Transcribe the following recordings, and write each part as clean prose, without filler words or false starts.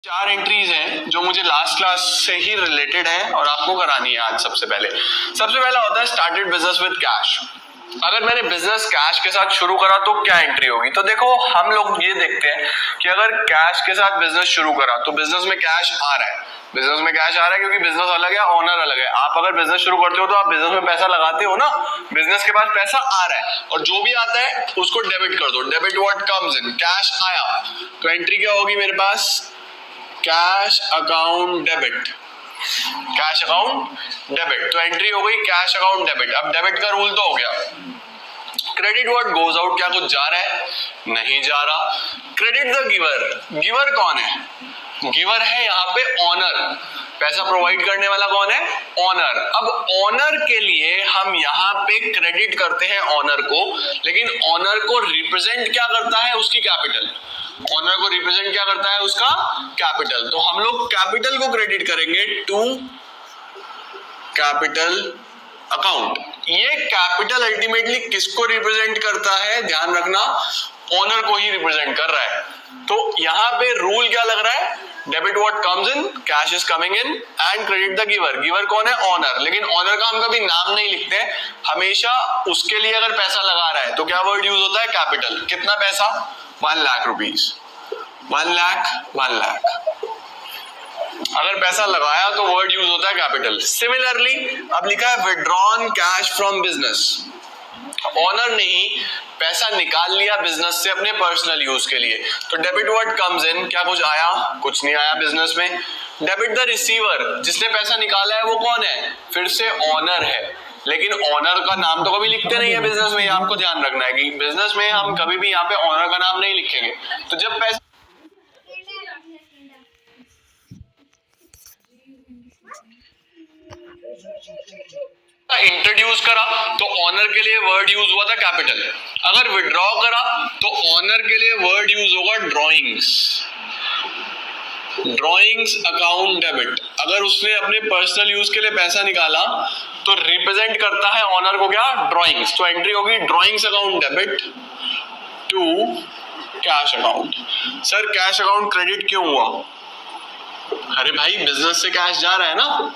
चार एंट्रीज हैं जो मुझे लास्ट क्लास से ही रिलेटेड है और आपको करानी है आज। सबसे पहला होता है स्टार्टेड बिजनेस विद कैश। अगर मैंने बिजनेस कैश के साथ शुरू करा तो क्या एंट्री होगी? तो देखो, हम लोग ये देखते हैं कि अगर कैश के साथ बिजनेस शुरू करा तो बिजनेस में कैश आ रहा है। बिजनेस में कैश आ रहा है क्योंकि बिजनेस अलग है, ओनर अलग है। आप अगर बिजनेस शुरू करते हो तो आप बिजनेस में पैसा लगाते हो ना, बिजनेस के पास पैसा आ रहा है और जो भी आता है उसको डेबिट कर दो। Debit what comes in, cash आया तो एंट्री क्या होगी मेरे पास? Cash account debit. Cash account debit, तो एंट्री हो गई कैश अकाउंट डेबिट। अब डेबिट का रूल तो हो गया। क्रेडिट व्हाट गोज आउट, क्या कुछ जा रहा है? नहीं जा रहा। क्रेडिट द गिवर, गिवर कौन है? गिवर है यहाँ पे ऑनर। पैसा प्रोवाइड करने वाला कौन है? ऑनर। अब ऑनर के लिए हम यहाँ पे क्रेडिट करते हैं ऑनर को, लेकिन ऑनर को रिप्रेजेंट क्या करता है? उसकी कैपिटल। ऑनर को रिप्रेजेंट क्या करता है? उसका कैपिटल। तो हम लोग कैपिटल को क्रेडिट करेंगे टू कैपिटल अकाउंट। ये कैपिटल अल्टीमेटली किसको रिप्रेजेंट करता है? ध्यान रखना, ओनर को ही रिप्रेजेंट कर रहा है। तो यहां पे रूल क्या लग रहा है? Debit what comes in, cash is coming in and credit the giver. Giver कौन है? ऑनर। लेकिन ऑनर का हम कभी नाम नहीं लिखते हैं, हमेशा उसके लिए अगर पैसा लगा रहा है तो क्या वर्ड यूज होता है? कैपिटल। कितना पैसा? 1 लाख रुपीज। 1 लाख। अगर पैसा लगाया तो वर्ड यूज होता है कैपिटल। सिमिलरली अब लिखा है withdrawn cash from business. Owner ने ही पैसा निकाल लिया बिजनेस से अपने पर्सनल यूज के लिए, तो डेबिट व्हाट कम्स इन, क्या कुछ आया? कुछ नहीं आया बिजनेस में। डेबिट द रिसीवर, जिसने पैसा निकाला है वो कौन है? फिर से ऑनर है, लेकिन ऑनर का नाम तो कभी लिखते नहीं है बिजनेस में। आपको ध्यान रखना है कि बिजनेस में हम कभी भी यहाँ पे ऑनर का नाम नहीं लिखेंगे। तो जब पैसा इंट्रोड्यूस करा तो ऑनर के लिए वर्ड यूज हुआ था कैपिटल। अगर विड्रॉ करा तो ऑनर के लिए वर्ड यूज होगा ड्रॉइंग्स। Drawings account debit. अगर उसने अपने पर्सनल यूज के लिए पैसा निकाला तो रिप्रेजेंट करता है ऑनर को क्या? ड्रॉइंग्स। तो एंट्री होगी drawings account debit to cash account. Sir cash account credit क्यों हुआ? अरे भाई, बिजनेस से कैश जा रहा है ना।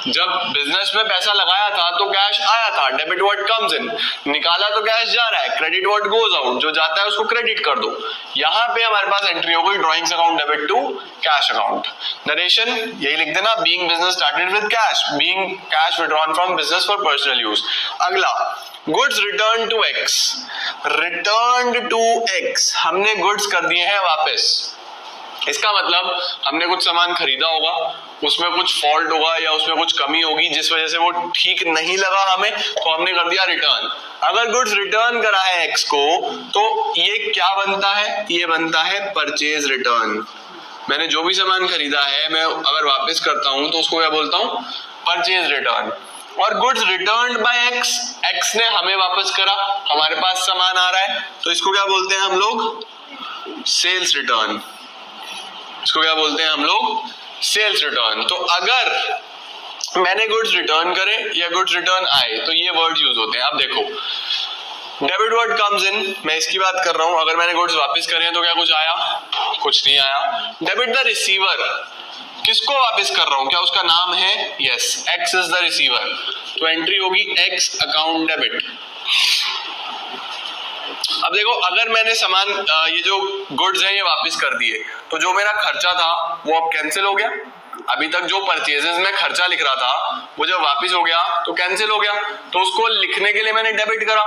जब बिजनेस में पैसा लगाया था तो कैश आया था, डेबिट व्हाट कम्स इन। निकाला तो कैश जा रहा है, क्रेडिट व्हाट गोज आउट। जो जाता है उसको क्रेडिट कर दो। यहाँ पे हमारे पास एंट्री हो गई drawings account debit to cash account. Narration यही लिख देना, being business started with cash, being cash withdrawn from business for personal use. अगला, goods return to X. Return to X, हमने गुड्स कर दिए हैं वापस। इसका मतलब हमने कुछ सामान खरीदा होगा, उसमें कुछ फॉल्ट होगा या उसमें कुछ कमी होगी जिस वजह से वो ठीक नहीं लगा हमें, तो हमने कर दिया रिटर्न। अगर गुड्स रिटर्न करा है एक्स को तो ये क्या बनता है? ये बनता है परचेज रिटर्न। मैंने जो भी सामान खरीदा है मैं अगर वापस करता हूं तो उसको क्या बोलता हूं? Purchase return. और goods returned by X, X ने हमें वापस करा, हमारे पास सामान आ रहा है, तो इसको क्या बोलते हैं हम लोग? Sales return. इसको क्या बोलते हैं हम लोग? Sales return. तो अगर मैंने गुड्स रिटर्न करे या गुड्स रिटर्न आए तो ये वर्ड यूज होते हैं। अब देखो, डेबिट वर्ड कम्स इन, मैं इसकी बात कर रहा हूं। अगर मैंने गुड्स वापस करे तो क्या कुछ आया? कुछ नहीं आया। डेबिट द रिसीवर, किसको वापस कर रहा हूं? क्या उसका नाम है? Yes, x is the receiver. तो एंट्री होगी एक्स अकाउंट डेबिट। अब देखो, अगर मैंने सामान ये जो गुड्स हैं ये वापस कर दिए तो जो मेरा खर्चा था वो अब कैंसिल हो गया। अभी तक जो परचेजेस में खर्चा लिख रहा था वो जब वापस हो गया तो कैंसिल हो गया, तो उसको लिखने के लिए मैंने डेबिट करा,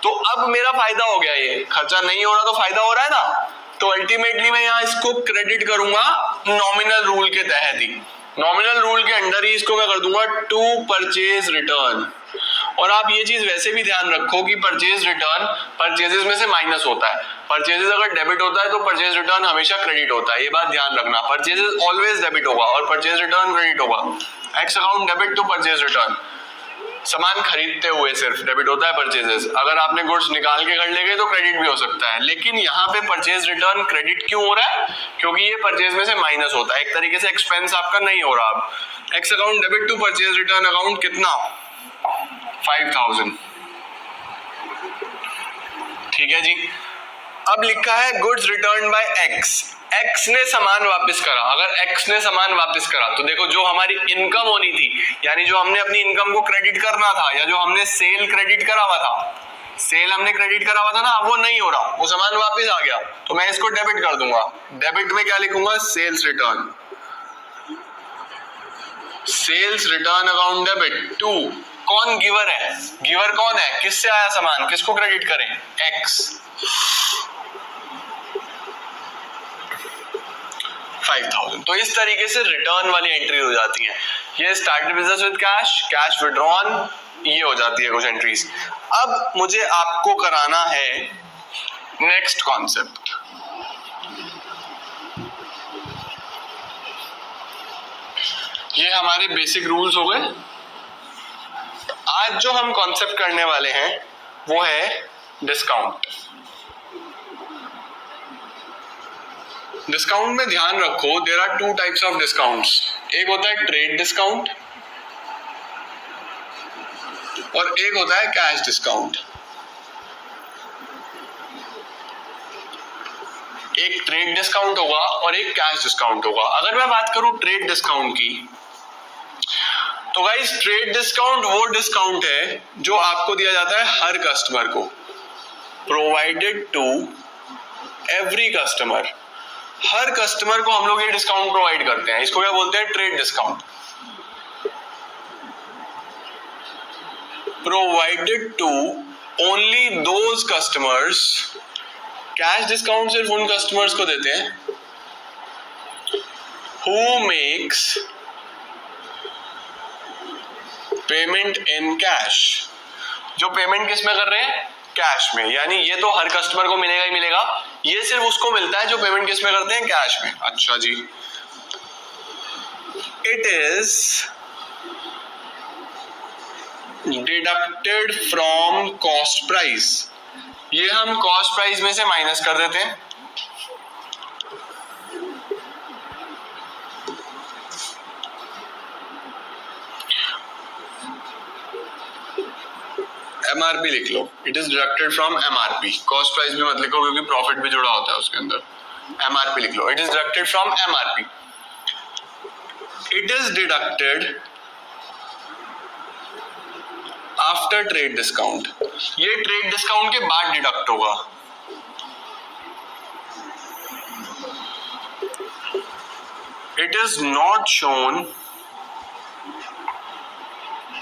तो अब मेरा फायदा हो गया। ये खर्चा नहीं हो रहा तो फायदा हो रहा है ना। तो अल्टीमेटली मैं यहाँ इसको क्रेडिट करूंगा नॉमिनल रूल के तहत ही। नॉमिनल रूल के अंडर ही इसको मैं कर दूंगा टू परचेज रिटर्न। और आप ये चीज वैसे भी ध्यान रखो कि परचेज रिटर्न परचेजेस में से माइनस होता है। परचेजेस अगर डेबिट होता है तो परचेज रिटर्न हमेशा क्रेडिट होता है, ये बात ध्यान रखना। परचेजेस ऑलवेज डेबिट होगा और परचेज रिटर्न क्रेडिट होगा। X account debit to purchase return. सामान खरीदते हुए सिर्फ डेबिट होता है परचेजेस। अगर आपने गुड्स निकाल के घर ले गए तो क्रेडिट भी हो सकता है, लेकिन यहाँ पे परचेज रिटर्न क्रेडिट क्यों हो रहा है? क्योंकि ये परचेज में से माइनस होता है, एक तरीके से एक्सपेंस आपका नहीं हो रहा। अब X account debit to purchase return account कितना? 5000। ठीक है जी। अब लिखा है goods return by X, X ने सामान वापस करा। अगर एक्स ने सामान वापस करा तो देखो जो हमारी इनकम होनी थी, यानी जो हमने अपनी इनकम को क्रेडिट करना था, या जो हमने सेल क्रेडिट करा हुआ था, सेल हमने क्रेडिट करा हुआ था ना, वो नहीं हो रहा, वो सामान वापस आ गया, तो मैं इसको डेबिट कर दूंगा। डेबिट में क्या लिखूंगा? Sales return, sales return account debit to, कौन गिवर है? गिवर कौन है? किससे आया सामान, किसको क्रेडिट करें? एक्स। 5000। तो इस तरीके से रिटर्न वाली एंट्री हो जाती है। ये started business with cash, cash withdrawn, ये हो जाती है कुछ एंट्रीज। अब मुझे आपको कराना है नेक्स्ट कॉन्सेप्ट। ये हमारे बेसिक रूल्स हो गए। आज जो हम कॉन्सेप्ट करने वाले हैं वो है डिस्काउंट। डिस्काउंट में ध्यान रखो, there are two types of discounts. एक होता है ट्रेड डिस्काउंट और एक होता है कैश डिस्काउंट। एक ट्रेड डिस्काउंट होगा और एक कैश डिस्काउंट होगा। अगर मैं बात करूं ट्रेड डिस्काउंट की, तो गाइस ट्रेड डिस्काउंट वो डिस्काउंट है जो आपको दिया जाता है हर कस्टमर को, प्रोवाइडेड टू एवरी कस्टमर। हर कस्टमर को हम लोग ये डिस्काउंट प्रोवाइड करते हैं, इसको क्या बोलते हैं? Trade discount. Provided to only those customers. Cash discount सिर्फ उन कस्टमर्स को देते हैं who makes payment in cash. जो पेमेंट किस में कर रहे हैं? कैश में। यानी ये तो हर कस्टमर को मिलेगा ही मिलेगा, ये सिर्फ उसको मिलता है जो पेमेंट किस में करते हैं? कैश में। अच्छा जी। It is deducted from cost price. ये हम कॉस्ट प्राइस में से माइनस कर देते हैं। एमआरपी लिख लो, it is deducted from MRP. Cost price भी मत लिखो क्योंकि प्रॉफिट भी जुड़ा होता है उसके अंदर। एमआरपी लिख लो, it is deducted from MRP. It is deducted after trade discount. ये ट्रेड डिस्काउंट के बाद डिडक्ट होगा। It is not shown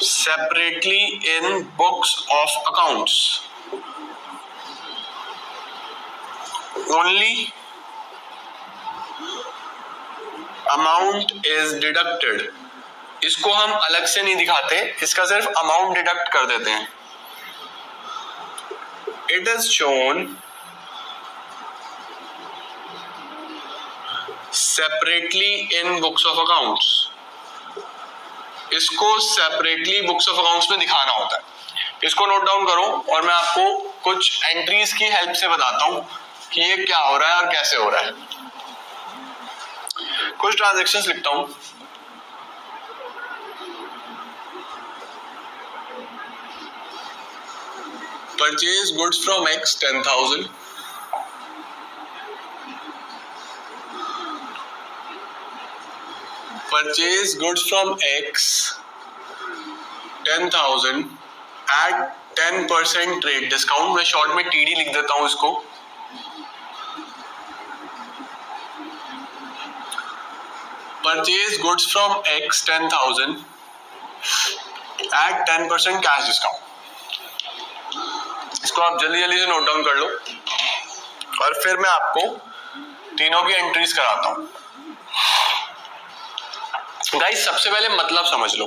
separately in books of accounts. Only amount is deducted. इसको हम अलग से नहीं दिखाते, इसका सिर्फ अमाउंट डिडक्ट कर देते हैं। It is shown separately in books of accounts. इसको सेपरेटली बुक्स ऑफ अकाउंट्स में दिखाना होता है। इसको नोट डाउन करो और मैं आपको कुछ एंट्रीज की हेल्प से बताता हूं कि ये क्या हो रहा है और कैसे हो रहा है। कुछ ट्रांजैक्शंस लिखता हूं। Purchase goods from X 10,000, purchase goods from X 10,000 at 10% trade discount। मैं शॉर्ट में TD लिख देता हूं इसको। Purchase goods from X 10,000 at 10% cash discount. इसको आप जल्दी जल्दी से नोट डाउन कर लो और फिर मैं आपको तीनों की एंट्रीज कराता हूं। गाइस सबसे पहले मतलब समझ लो।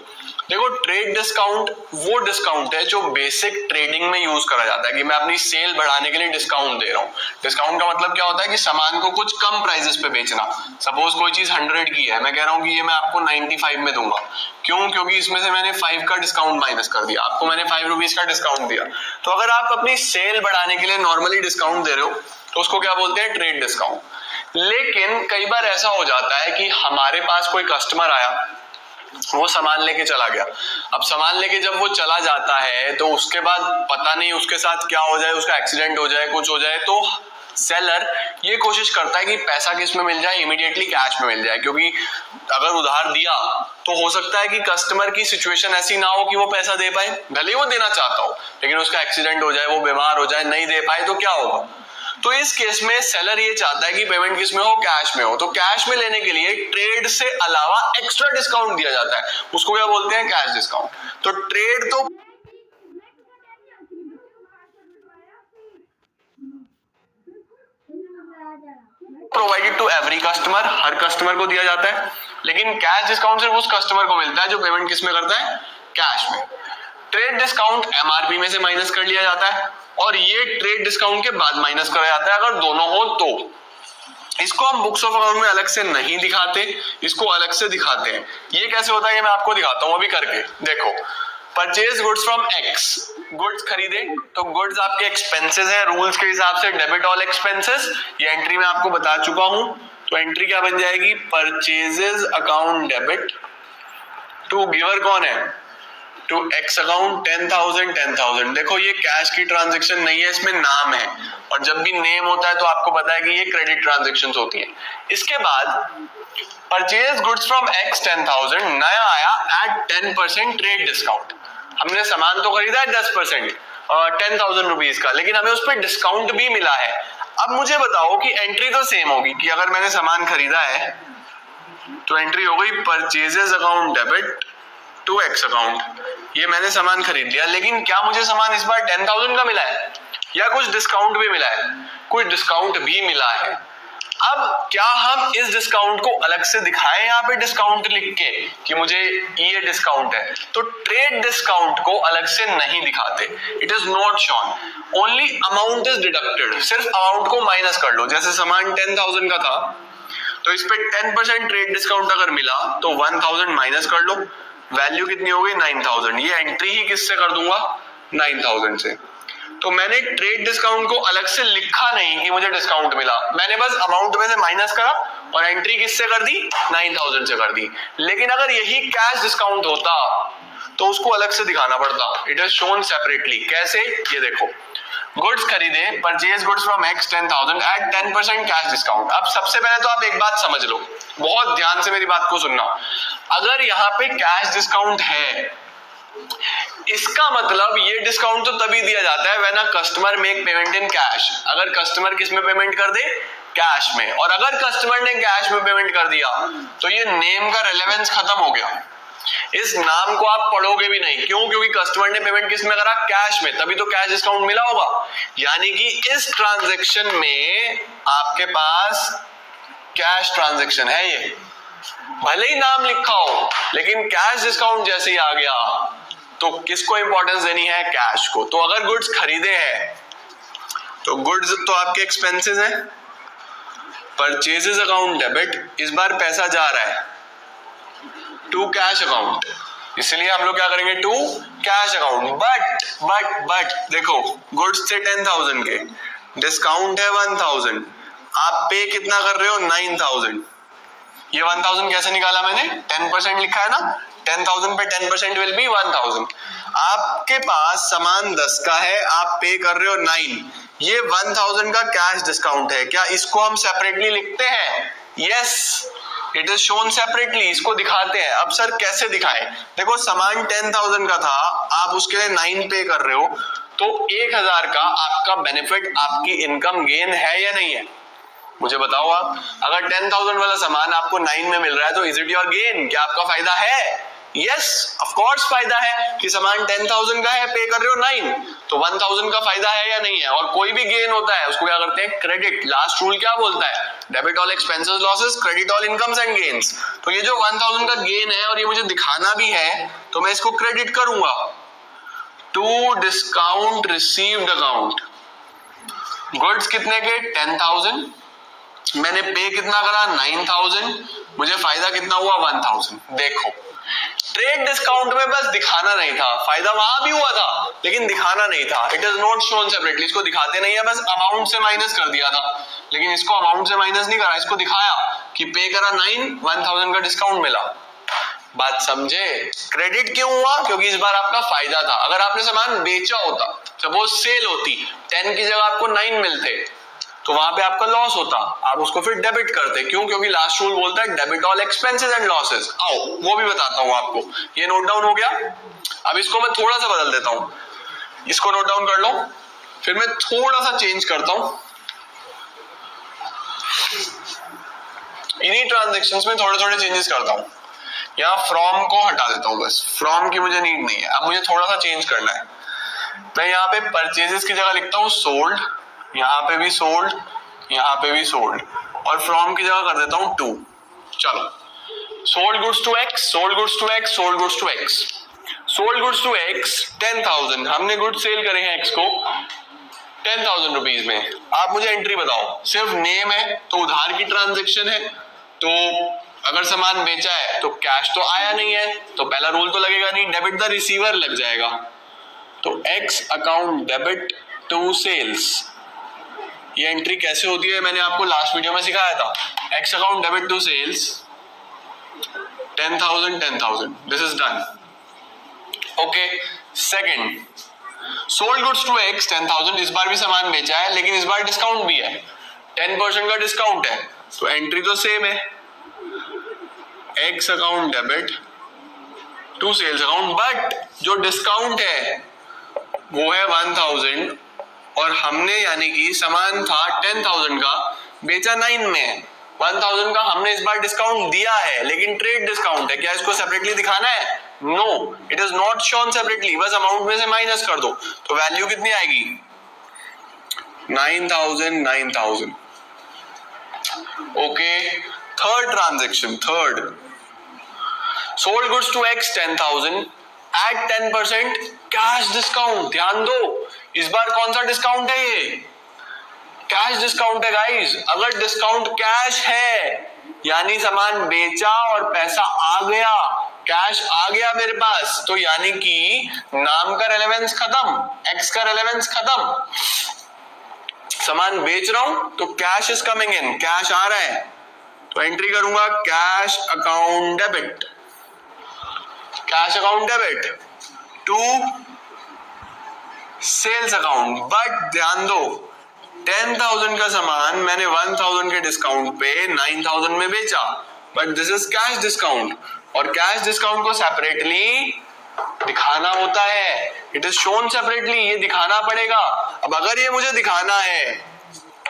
देखो ट्रेड डिस्काउंट वो डिस्काउंट है जो बेसिक ट्रेडिंग में यूज करा जाता है कि मैं अपनी सेल बढ़ाने के लिए डिस्काउंट दे रहा हूँ। डिस्काउंट का मतलब क्या होता है कि सामान को कुछ कम प्राइसेस पे बेचना। सपोज कोई चीज 100 की है, मैं कह रहा हूँ कि ये मैं आपको 95 में दूंगा। क्यों? क्योंकि इसमें से मैंने 5 का डिस्काउंट माइनस कर दिया, आपको मैंने 5 रुपीज का डिस्काउंट दिया। तो अगर आप अपनी सेल बढ़ाने के लिए नॉर्मली डिस्काउंट दे रहे हो तो उसको क्या बोलते हैं? Trade discount. लेकिन कई बार ऐसा हो जाता है कि हमारे पास कोई कस्टमर आया, वो सामान लेके चला गया। अब सामान लेके जब वो चला जाता है तो उसके बाद पता नहीं उसके साथ क्या हो जाए, उसका एक्सीडेंट हो जाए, कुछ हो जाए, तो सेलर ये कोशिश करता है कि पैसा किस में मिल जाए, इमीडिएटली कैश में मिल जाए, क्योंकि अगर उधार दिया तो हो सकता है कि कस्टमर की सिचुएशन ऐसी ना हो कि वो पैसा दे पाए, भले वो देना चाहता हो लेकिन उसका एक्सीडेंट हो जाए, वो बीमार हो जाए, नहीं दे पाए तो क्या होगा। तो इस केस में सेलर ये चाहता है कि पेमेंट किस में हो, कैश में हो। तो कैश में लेने के लिए ट्रेड से अलावा एक्स्ट्रा डिस्काउंट दिया जाता है, उसको क्या बोलते हैं, कैश डिस्काउंट। तो ट्रेड तो प्रोवाइडेड टू एवरी कस्टमर, हर कस्टमर को दिया जाता है, लेकिन कैश डिस्काउंट सिर्फ उस कस्टमर को मिलता है जो पेमेंट किस में करता है, कैश में। ट्रेड डिस्काउंट एमआरपी में से माइनस कर लिया जाता है और ये ट्रेड डिस्काउंट के बाद माइनस करा जाता है अगर दोनों हो तो। इसको हम बुक्स ऑफ अकाउंट में अलग से नहीं दिखाते, इसको अलग से दिखाते हैं। ये कैसे होता है ये मैं आपको दिखाता हूं अभी करके। देखो, purchase goods from x, goods खरीदे तो गुड्स आपके एक्सपेंसेस हैं, रूल्स के हिसाब से डेबिट ऑल एक्सपेंसेस, ये एंट्री मैं आपको बता चुका हूं। तो एंट्री क्या बन जाएगी, purchases account debit to giver कौन है, टू एक्स अकाउंट 10,000 10,000। देखो ये कैश की ट्रांजेक्शन नहीं है, इसमें नाम है, और जब भी नेम होता है तो आपको पता है कि ये क्रेडिट ट्रांजेक्शंस होती है। इसके बाद परचेज गुड्स फ्रॉम एक्स 10,000 नया आया एट 10% ट्रेड डिस्काउंट। हमने सामान तो खरीदा है 10% 10,000 रुपीज का, लेकिन हमें उस पर डिस्काउंट भी मिला है। अब मुझे बताओ कि एंट्री तो सेम होगी कि अगर मैंने सामान खरीदा है तो एंट्री हो गई purchases account debit to X account, ये मैंने सामान खरीद लिया, लेकिन क्या मुझे सामान इस बार 10,000 का मिला है या कुछ डिस्काउंट भी मिला है, कुछ डिस्काउंट भी मिला है। अब क्या हम इस डिस्काउंट को अलग से दिखाएं यहाँ पे डिस्काउंट लिख के कि मुझे ये डिस्काउंट है, तो ट्रेड डिस्काउंट को अलग से नहीं दिखाते, it is not shown, only amount is deducted, सिर्फ अमाउंट को माइनस कर लो। जैसे सामान 10,000 का था तो इस पे 10% ट्रेड डिस्काउंट अगर मिला तो 1,000 माइनस कर लो, वैल्यू कितनी हो गई 9,000। ये एंट्री ही किससे कर दूंगा, 9,000 से। तो मैंने ट्रेड डिस्काउंट को अलग से लिखा नहीं कि मुझे डिस्काउंट मिला, मैंने बस अमाउंट में से माइनस करा और एंट्री किससे कर दी, 9,000 से कर दी। लेकिन अगर यही कैश डिस्काउंट होता तो उसको अलग से दिखाना पड़ता, इट इज शोन सेपरेटली। कैसे, ये देखो, गुड्स खरीदे, purchase goods from X 10,000 at 10% cash discount. अब सबसे पहले तो आप एक बात समझ लो, बहुत ध्यान से मेरी बात को सुनना। अगर यहाँ पे कैश डिस्काउंट है, इसका मतलब ये डिस्काउंट तो तभी दिया जाता है when a customer make payment in cash. अगर कस्टमर किस में पेमेंट कर दे, कैश में, और अगर कस्टमर ने कैश में पेमेंट कर दिया तो ये नेम का रेलेवेंस खत्म हो गया, इस नाम को आप पढ़ोगे भी नहीं। क्यों, क्योंकि कस्टमर ने पेमेंट किस में करा, कैश में, तभी तो कैश डिस्काउंट मिला होगा। यानी कि इस ट्रांजैक्शन में आपके पास कैश ट्रांजैक्शन है, ये भले ही नाम लिखा हो, लेकिन कैश डिस्काउंट जैसे ही आ गया तो किसको इंपॉर्टेंस देनी है, कैश को। तो अगर गुड्स खरीदे हैं तो गुड्स तो आपके एक्सपेंसेस हैं, परचेजेस अकाउंट डेबिट, इस बार पैसा जा रहा है टू कैश अकाउंट, इसलिए हम लोग क्या करेंगे, टू कैश अकाउंट। बट देखो, गुड्स थे 10,000 के, डिस्काउंट है 1,000, आप पे कितना कर रहे हो, 9,000। ये 1,000 कैसे निकाला मैंने, 10% लिखा है ना, 10,000 पे 10% विल बी 1,000। आपके पास सामान 10 का है, आप पे कर रहे हो 9, ये 1,000 का कैश डिस्काउंट है। क्या इसको हम सेपरेटली लिखते हैं, yes, it is shown separately, इसको दिखाते हैं। अब सर कैसे दिखाएं, देखो सामान 10,000 का था, आप उसके लिए 9 पे कर रहे हो, तो 1,000 का आपका बेनिफिट, आपकी इनकम गेन है या नहीं है, मुझे बताओ आप। अगर 10,000 वाला सामान आपको 9 में मिल रहा है तो इज इट योर गेन, क्या आपका फायदा है, यस ऑफ कोर्स फायदा है कि सामान 10,000 का है, पे कर रहे हो 9, तो 1,000 का फायदा है या नहीं है। और कोई भी गेन होता है उसको क्या करते हैं, क्रेडिट। लास्ट रूल क्या बोलता है, debit all expenses losses, credit all incomes and gains. तो ये जो 1,000 का गेन है और ये मुझे दिखाना भी है तो मैं इसको क्रेडिट करूंगा to discount received account. Goods कितने के, 10,000, मैंने पे कितना करा, 9,000, मुझे फायदा कितना हुआ, 1,000। देखो, ट्रेड डिस्काउंट में बस दिखाना नहीं था, फायदा वहां भी हुआ था लेकिन दिखाना नहीं था, it is not shown separately. इसको दिखाते नहीं है, बस अमाउंट से माइनस कर दिया था, लेकिन इसको अमाउंट से माइनस नहीं करा, इसको दिखाया कि पे करा 9, 1,000 का डिस्काउंट मिला। बात समझे, क्रेडिट क्यों हुआ, क्योंकि इस बार आपका फायदा था। अगर आपने सामान बेचा होता, सपोज सेल होती, 10 की जगह आपको 9 मिलते, तो वहां पे आपका लॉस होता, आप उसको फिर डेबिट करते। क्यों? क्योंकि लास्ट रूल बोलता है debit all expenses and losses. आओ वो भी बताता हूं आपको। ये नोट डाउन हो गया। अब इसको मैं थोड़ा सा बदल देता हूं, इसको नोट डाउन कर लो, फिर मैं थोड़ा सा चेंज करता हूं। इन्हीं ट्रांजेक्शन्स में थोड़े थोड़े चेंजेस करता हूं। यहाँ फ्रॉम को हटा देता हूं, बस फ्रॉम की मुझे नीड नहीं है। अब मुझे थोड़ा सा चेंज करना है। मैं यहाँ पे परचेजेस की जगह लिखता हूँ सोल्ड, यहाँ पे भी सोल्ड, यहाँ पे भी सोल्ड, और फ्रॉम की जगह कर देता हूँ टू। चलो, sold goods to X, sold goods to X, sold goods to X. Sold goods to X 10,000, हमने गुड्स सेल करे हैं एक्स को 10,000 रुपीज में। आप मुझे एंट्री बताओ। सिर्फ नेम है तो उधार की ट्रांजेक्शन है, तो अगर सामान बेचा है तो कैश तो आया नहीं है, तो पहला रूल तो लगेगा नहीं, डेबिट द रिसीवर लग जाएगा। तो X account debit to sales, ये एंट्री कैसे होती है मैंने आपको लास्ट वीडियो में सिखाया था। X account debit to sales 10,000 10,000, this is done. Okay, second, sold goods to X 10,000, इस बार भी सामान बेचा है लेकिन इस बार डिस्काउंट भी है, 10% का डिस्काउंट है, तो एंट्री तो सेम है, X account debit to sales account, but जो डिस्काउंट है वो है 1,000 और हमने यानी कि सामान था 10,000 का, बेचा 9 में, 1,000 का हमने इस बार डिस्काउंट दिया है लेकिन ट्रेड डिस्काउंट है। क्या इसको सेपरेटली दिखाना है? No, it is not shown separately, बस अमाउंट में से माइनस कर दो, तो वैल्यू कितनी आएगी? 9,000 9,000। Okay, third transaction, third, sold goods to X 10,000 at 10% cash discount. ध्यान दो, इस बार कौन सा डिस्काउंट है? ये कैश डिस्काउंट है गाइस। अगर डिस्काउंट कैश है यानी सामान बेचा और पैसा आ गया, कैश आ गया मेरे पास, तो यानी कि नाम का रेलेवेंस खत्म, एक्स का रेलेवेंस खत्म। सामान बेच रहा हूं तो cash is coming in, cash आ रहा है, तो एंट्री करूंगा cash account debit, cash account debit to sales account. But ध्यान दो, 10,000 का सामान मैंने 1,000 के डिस्काउंट पे 9,000 में बेचा, but this is cash discount, और कैश डिस्काउंट को सेपरेटली दिखाना होता है, इट इज शोन सेपरेटली, ये दिखाना पड़ेगा। अब अगर ये मुझे दिखाना है,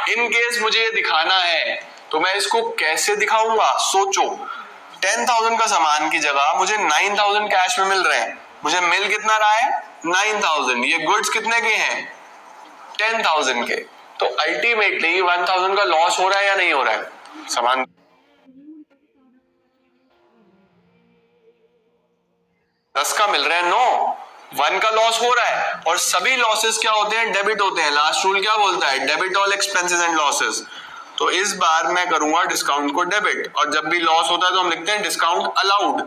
इन केस मुझे ये दिखाना है, तो मैं इसको कैसे दिखाऊंगा? सोचो, 10,000 का सामान की जगह मुझे 9,000 कैश में मिल रहे हैं, मुझे मिल कितना रहा है? 9,000। ये गुड्स कितने के हैं? 10,000 के, तो अल्टीमेटली 1,000 का लॉस हो रहा है या नहीं हो रहा है? सामान 10 का मिल रहा है, नो, 1 का लॉस हो रहा है, और सभी लॉसेस क्या होते हैं? डेबिट होते हैं। लास्ट रूल क्या बोलता है? Debit all expenses and losses. तो इस बार मैं करूंगा डिस्काउंट को डेबिट, और जब भी लॉस होता है तो हम लिखते हैं discount allowed,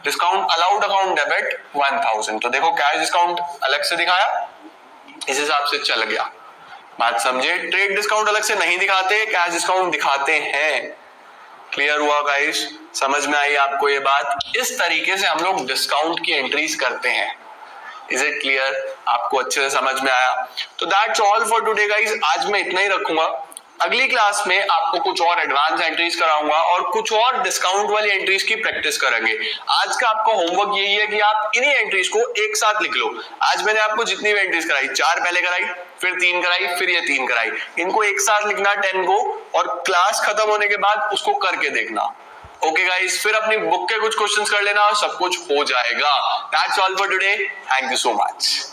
discount allowed account debit 1,000। तो देखो कैश डिस्काउंट अलग से दिखाया, इस हिसाब से चल गया। बात समझे? ट्रेड डिस्काउंट अलग से नहीं दिखाते, कैश डिस्काउंट दिखाते हैं। क्लियर हुआ गाइस? समझ में आई आपको ये बात? इस तरीके से हम लोग डिस्काउंट की एंट्रीज करते हैं। Is it clear? आपको अच्छे से समझ में आया? तो that's all for today guys. आज मैं इतना ही रखूंगा। अगली क्लास में आपको कुछ और एडवांस एंट्रीज कराऊंगा और कुछ और डिस्काउंट वाली एंट्रीज की प्रैक्टिस करेंगे। आज का आपका होमवर्क यही है कि आप इन्हीं एंट्रीज को एक साथ लिख लो। आज मैंने आपको जितनी भी एंट्रीज कराई, 4 पहले कराई, फिर 3 कराई, फिर ये 3 कराई, इनको एक साथ लिखना 10 को, और क्लास खत्म होने के बाद उसको करके देखना। ओके गाइस, फिर अपनी बुक के कुछ क्वेश्चंस कर लेना और सब कुछ हो जाएगा। That's all for today. Thank you so much.